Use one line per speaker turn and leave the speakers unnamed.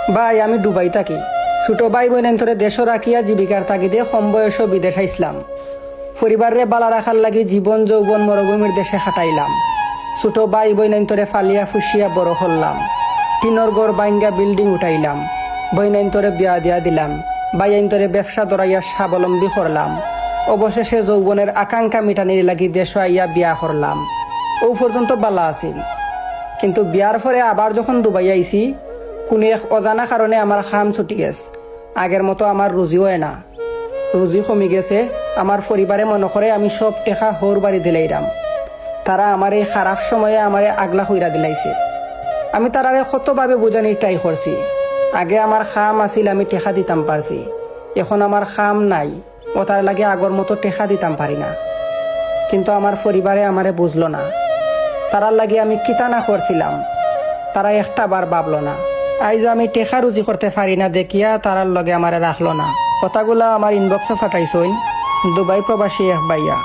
ভাই আমি দুবাই থাকি। ছোট ভাই বোনেন ধরে দেশ রাখিয়া জীবিকার তাগিদে কম বয়স বিদেশ আইসলাম। পরিবারে বালা রাখার লাগি জীবন যৌবন মরুভূমির দেশে খাটাইলাম। ছোট ভাই বোনেন ধরে ফালিয়া ফুসিয়া বড় হল্লাম। টিনর গড় বাইঙ্গা বিল্ডিং উঠাইলাম। বইনাইন তোরে বিয়া দিয়া দিলাম। বাইন তোরে ব্যবসা দরাইয়া স্বাবলম্বী করলাম। অবশেষে যৌবনের আকাঙ্ক্ষা মিটানির লাগি দেশ আইয়া বিয়া করলাম। ও পর্যন্ত বালা আছিল, কিন্তু বিয়ার পরে আবার যখন দুবাই আইছি, কোনো এক অজানা কারণে আমার খাম ছুটি গেছে। আগের মতো আমার রুজিও না, রুজি কমে গেছে। আমার পরিবারে মনে করে আমি সব টেকা হোর বাড়ি দিলাইরাম। তারা আমার এই খারাপ সময়ে আমারে আগলা হইরা দিলাইছে। আমি তারারে কতভাবে বোঝানির ট্রাই করছি। আগে আমার খাম আছিল, আমি টেকা দিতাম পারছি। এখন আমার খাম নাই, ও তার লাগে আগর মতো টেকা দিতাম পারি না। কিন্তু আমার পরিবারে আমারে বুঝলো না। তারার লাগে আমি কিতানা করছিলাম, তারা একটা বার ভাবলো না। আইজ আমি টেকা রুজি করতে পারি না দেখিয়া তারার লগে আমারে রাখলো না। কথাগুলা আমার ইনবক্সে ফাটাইছই দুবাই প্রবাসী এক ভাইয়া।